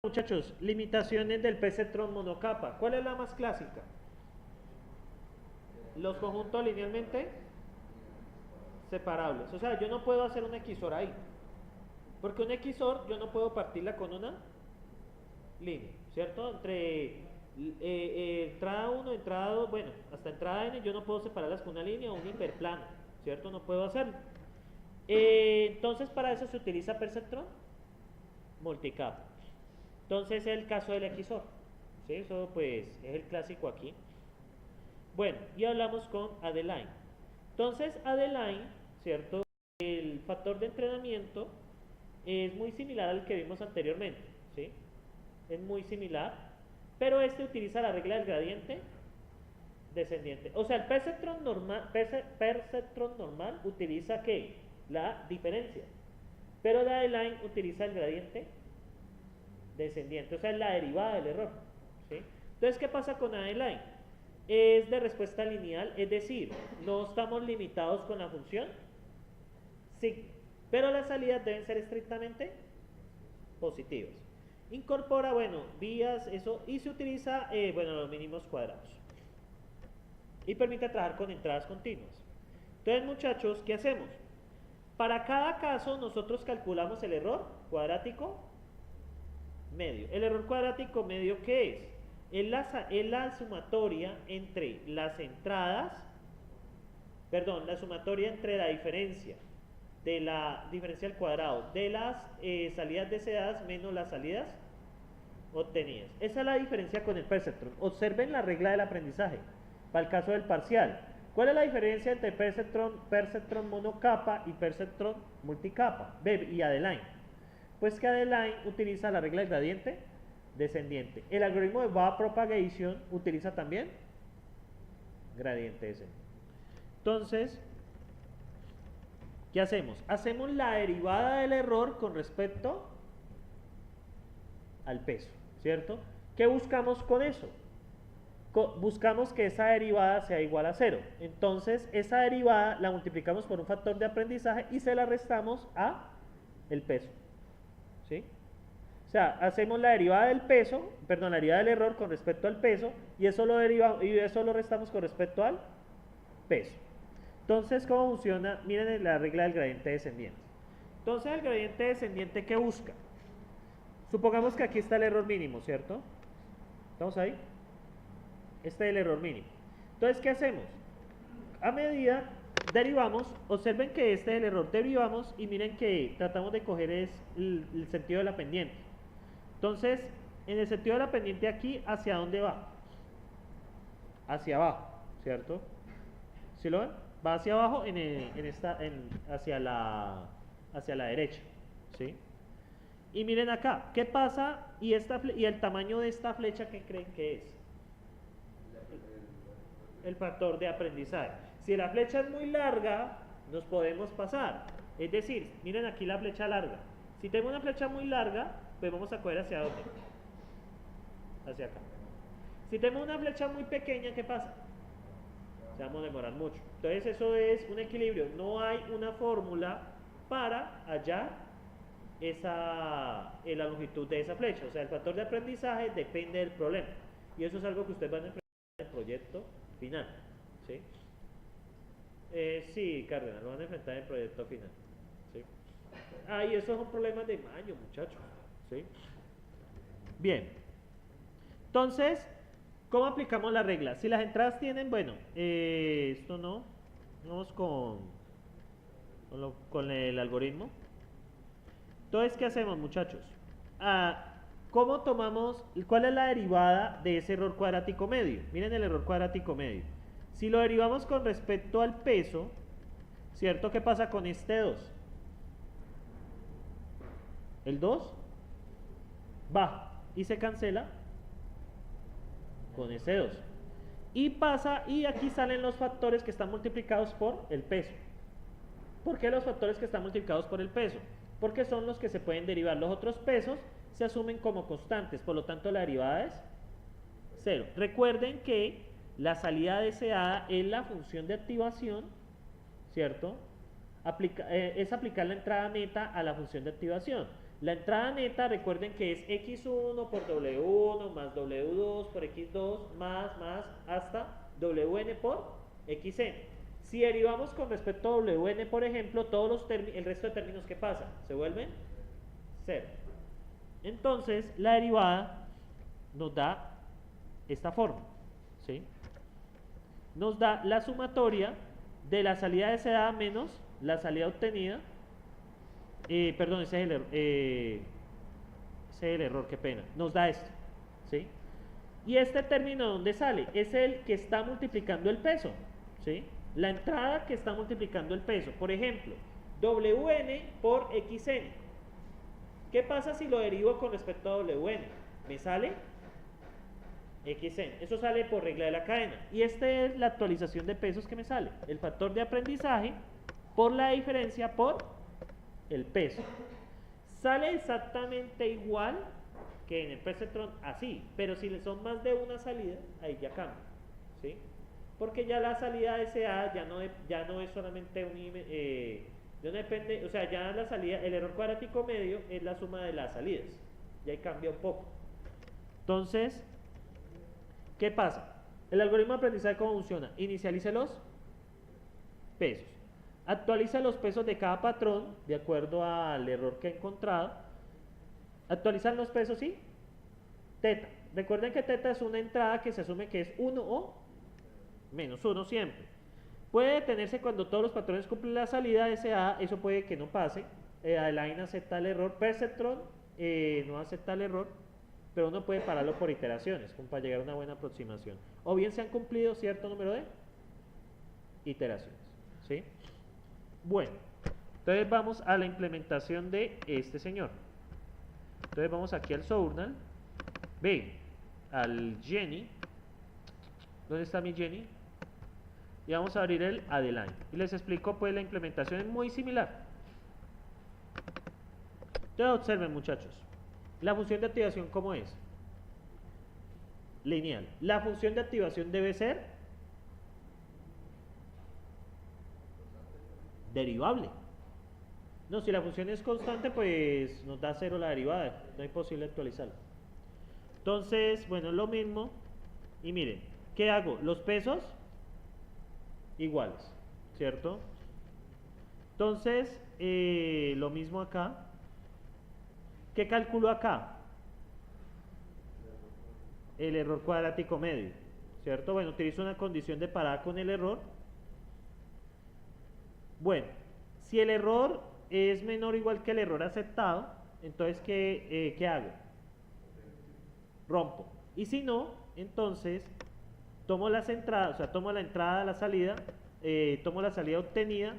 Muchachos, limitaciones del perceptrón monocapa. ¿Cuál es la más clásica? Los conjuntos linealmente separables. O sea, yo no puedo hacer un XOR ahí. Porque un XOR yo no puedo partirla con una línea, ¿cierto? Entre entrada 1, entrada 2, bueno, hasta entrada n yo no puedo separarlas con una línea o un hiperplano, ¿cierto? No puedo hacerlo. Entonces para eso se utiliza perceptrón multicapa. Entonces es el caso del XOR. ¿Sí? Eso pues es el clásico aquí. Bueno, y hablamos con Adeline. Entonces, Adeline, ¿cierto? El factor de entrenamiento es muy similar al que vimos anteriormente, ¿sí? Es muy similar, pero este utiliza la regla del gradiente descendiente. O sea, el perceptron normal utiliza ¿qué? La diferencia. Pero la Adeline utiliza el gradiente descendiente, o sea, es la derivada del error, ¿sí? Entonces, ¿qué pasa con Adeline? Es de respuesta lineal, es decir, no estamos limitados con la función sigma, pero las salidas deben ser estrictamente positivas. Incorpora, bueno, vías, eso, y se utiliza, bueno, los mínimos cuadrados. Y permite trabajar con entradas continuas. Entonces, muchachos, ¿qué hacemos? Para cada caso, nosotros calculamos el error cuadrático medio. ¿El error cuadrático medio qué es? Es la sumatoria entre las entradas, perdón, la sumatoria entre la diferencia de la diferencia al cuadrado de las salidas deseadas menos las salidas obtenidas. Esa es la diferencia con el perceptron. Observen la regla del aprendizaje para el caso del parcial. ¿Cuál es la diferencia entre perceptron monocapa y perceptron multicapa? Y Adeline. Pues que Adeline utiliza la regla del gradiente descendiente. El algoritmo de backpropagation utiliza también gradiente descendiente. Entonces, ¿qué hacemos? Hacemos la derivada del error con respecto al peso, ¿cierto? ¿Qué buscamos con eso? Buscamos que esa derivada sea igual a 0. Entonces, esa derivada la multiplicamos por un factor de aprendizaje y se la restamos a el peso, ¿sí? O sea, hacemos la derivada del peso, perdón, la derivada del error con respecto al peso y eso lo restamos con respecto al peso. Entonces, ¿cómo funciona? Miren la regla del gradiente descendiente. Entonces, el gradiente descendiente, ¿qué busca? Supongamos que aquí está el error mínimo, ¿cierto? ¿Estamos ahí? Este es el error mínimo. Entonces, ¿qué hacemos? A medida derivamos, observen que este es el error, derivamos y miren que tratamos de coger el sentido de la pendiente. Entonces, en el sentido de la pendiente aquí, ¿hacia dónde va? Hacia abajo, ¿cierto? ¿Sí lo ven? Va hacia abajo hacia la derecha, ¿sí? Y miren acá, ¿qué pasa? Y el tamaño de esta flecha, ¿qué creen que es? El factor de aprendizaje. Si la flecha es muy larga, nos podemos pasar. Es decir, miren aquí la flecha larga. Si tengo una flecha muy larga, pues vamos a coger hacia dónde? Hacia acá. Si tengo una flecha muy pequeña, ¿qué pasa? Se vamos a demorar mucho. Entonces eso es un equilibrio. No hay una fórmula para hallar la longitud de esa flecha. O sea, el factor de aprendizaje depende del problema. Y eso es algo que ustedes van a enfrentar en el proyecto final. ¿Sí? Sí, Cárdenas, lo van a enfrentar en el proyecto final. ¿Sí? Ah, y esos son problemas de mayo, muchachos. ¿Sí? Bien. Entonces, ¿cómo aplicamos la regla? Si las entradas tienen, bueno, esto no. Vamos con el algoritmo. Entonces, ¿qué hacemos, muchachos? ¿Cómo tomamos, cuál es la derivada de ese error cuadrático medio? Miren el error cuadrático medio. Si lo derivamos con respecto al peso, ¿cierto? ¿Qué pasa con este 2? El 2 baja y se cancela con ese 2. Y pasa, y aquí salen los factores que están multiplicados por el peso. ¿Por qué los factores que están multiplicados por el peso? Porque son los que se pueden derivar. Los otros pesos se asumen como constantes, por lo tanto la derivada es 0. Recuerden que la salida deseada es la función de activación, ¿cierto? Es aplicar la entrada meta a la función de activación. La entrada neta, recuerden que es x1 por w1 más w2 por x2 más hasta wn por xn. Si derivamos con respecto a wn, por ejemplo, el resto de términos que pasa se vuelven 0. Entonces, la derivada nos da esta forma, ¿sí? Nos da la sumatoria de la salida deseada menos la salida obtenida. Perdón, ese es el error, qué pena. Nos da esto, ¿sí? Y este término, ¿dónde sale? Es el que está multiplicando el peso, ¿sí? La entrada que está multiplicando el peso. Por ejemplo, wn por xn. ¿Qué pasa si lo derivo con respecto a wn? Me sale xn. Eso sale por regla de la cadena. Y esta es la actualización de pesos que me sale. El factor de aprendizaje por la diferencia por el peso. Sale exactamente igual que en el perceptrón, así, pero si le son más de una salida, ahí ya cambia, ¿sí? Porque ya la salida deseada ya no es solamente no depende, o sea, ya la salida, el error cuadrático medio es la suma de las salidas, ya ahí cambia un poco. Entonces, ¿qué pasa? El algoritmo de aprendizaje, ¿cómo funciona? Inicialice los pesos. Actualiza los pesos de cada patrón de acuerdo al error que ha encontrado. Actualizan los pesos y teta. Recuerden que teta es una entrada que se asume que es 1 o menos 1 siempre. Puede detenerse cuando todos los patrones cumplen la salida deseada. Eso puede que no pase. Adeline acepta el error. Perceptron no acepta el error. Pero uno puede pararlo por iteraciones, como para llegar a una buena aproximación. O bien se han cumplido cierto número de iteraciones, ¿sí? Bueno, entonces vamos a la implementación de este señor. Entonces vamos aquí al Sournal, al Jenny. ¿Dónde está mi Jenny? Y vamos a abrir el Adeline. Y les explico, pues la implementación es muy similar. Entonces observen, muchachos. La función de activación, ¿cómo es? Lineal. La función de activación debe ser derivable. No, si la función es constante, pues nos da 0 la derivada. No es posible actualizarla. Entonces, bueno, es lo mismo. Y miren, ¿qué hago? Los pesos iguales, ¿cierto? Entonces, lo mismo acá. ¿Qué calculo acá? El error cuadrático medio, ¿cierto? Bueno, utilizo una condición de parada con el error. Bueno, si el error es menor o igual que el error aceptado, entonces, ¿qué hago? Rompo. Y si no, entonces, tomo las entradas, o sea, tomo la entrada, la salida, tomo la salida obtenida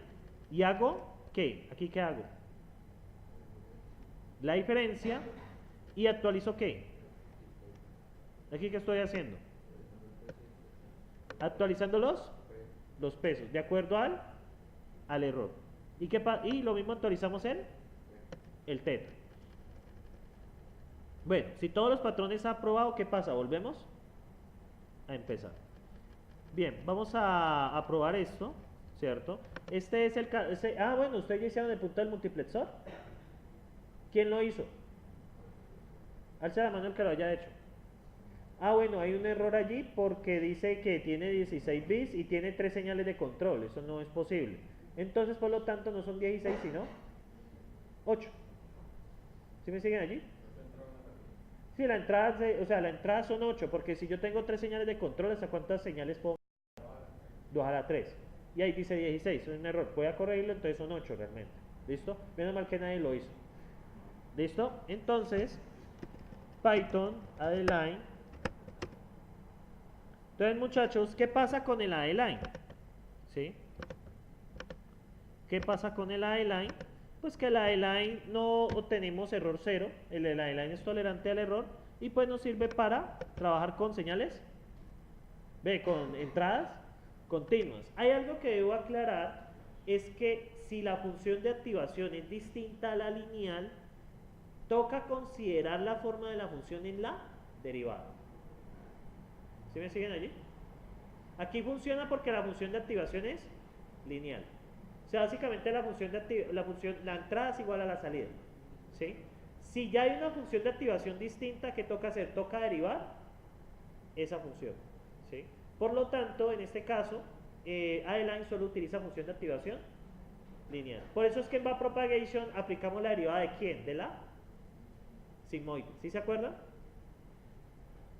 y hago, ¿qué? ¿Aquí qué hago? La diferencia y actualizo ¿qué? Aquí ¿qué estoy haciendo? Actualizando los pesos, de acuerdo al error. Y lo mismo actualizamos el teta. Bueno, si todos los patrones han aprobado, ¿qué pasa? Volvemos a empezar. Bien, vamos a probar esto, ¿cierto? Este es el caso. Bueno, ustedes ya hicieron el punto del multiplexor. ¿Quién lo hizo? Alza la mano el que lo haya hecho. Bueno, hay un error allí porque dice que tiene 16 bits y tiene 3 señales de control. Eso no es posible. Entonces, por lo tanto, no son 16, sino 8. ¿Sí me siguen allí? Sí, la entrada son 8, porque si yo tengo 3 señales de control, ¿hasta cuántas señales puedo? 2 a la 3. Y ahí dice 16, es un error. Voy a corregirlo, entonces son 8 realmente. ¿Listo? Menos mal que nadie lo hizo. ¿Listo? Entonces, Python, Adeline. Entonces, muchachos, ¿qué pasa con el Adeline? ¿Sí? ¿Qué pasa con el Adeline? Pues que el Adeline no obtenemos error 0. El Adeline es tolerante al error y pues nos sirve para trabajar con señales, con entradas continuas. Hay algo que debo aclarar, es que si la función de activación es distinta a la lineal, toca considerar la forma de la función en la derivada. ¿Sí me siguen allí? Aquí funciona porque la función de activación es lineal. O sea, básicamente la entrada es igual a la salida, ¿sí? Si ya hay una función de activación distinta, ¿qué toca hacer? Toca derivar esa función, ¿sí? Por lo tanto, en este caso, align solo utiliza función de activación lineal. Por eso es que en backpropagation aplicamos la derivada de ¿quién? De la sigmoide. ¿Sí se acuerdan?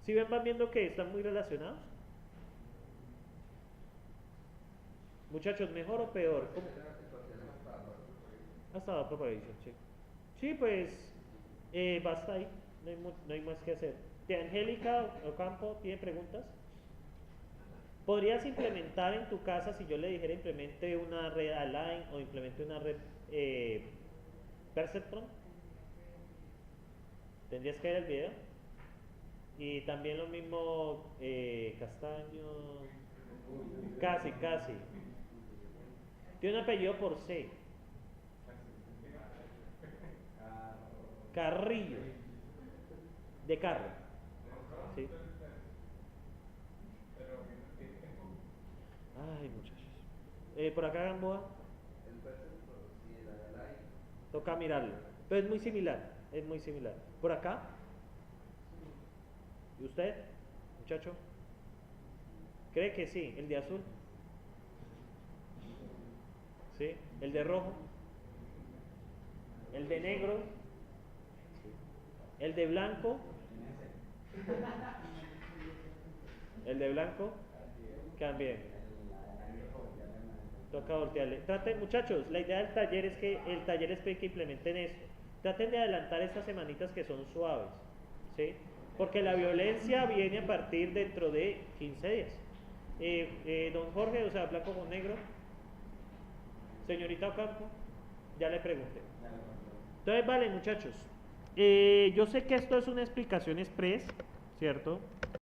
¿Sí van viendo que están muy relacionados? Muchachos, ¿mejor o peor? ¿Cómo? Hasta backpropagation, sí. Sí, pues basta ahí, no hay más que hacer. ¿De Angélica Ocampo tiene preguntas? ¿Podrías implementar en tu casa, si yo le dijera implemente una red Align o implemente una red Perceptron? Tendrías que ver el video. Y también lo mismo Castaño. Casi, casi. Tiene un apellido por C. Carrillo. De carro. ¿Sí? Ay, muchachos. Por acá Gamboa. Toca mirarlo. Pero es muy similar. Es muy similar. Por acá. ¿Y usted, muchacho? ¿Cree que sí? ¿El de azul? ¿Sí? ¿El de rojo? ¿El de negro? ¿El de blanco? ¿El de blanco? También. Toca voltearle. Traten, muchachos, la idea del taller es que el taller espera que implementen esto. Traten de adelantar estas semanitas que son suaves, ¿sí? Porque la violencia viene a partir dentro de 15 días. Don Jorge, o sea, blanco con negro. Señorita Ocampo, ya le pregunté. Entonces, vale, muchachos. Yo sé que esto es una explicación express, ¿cierto?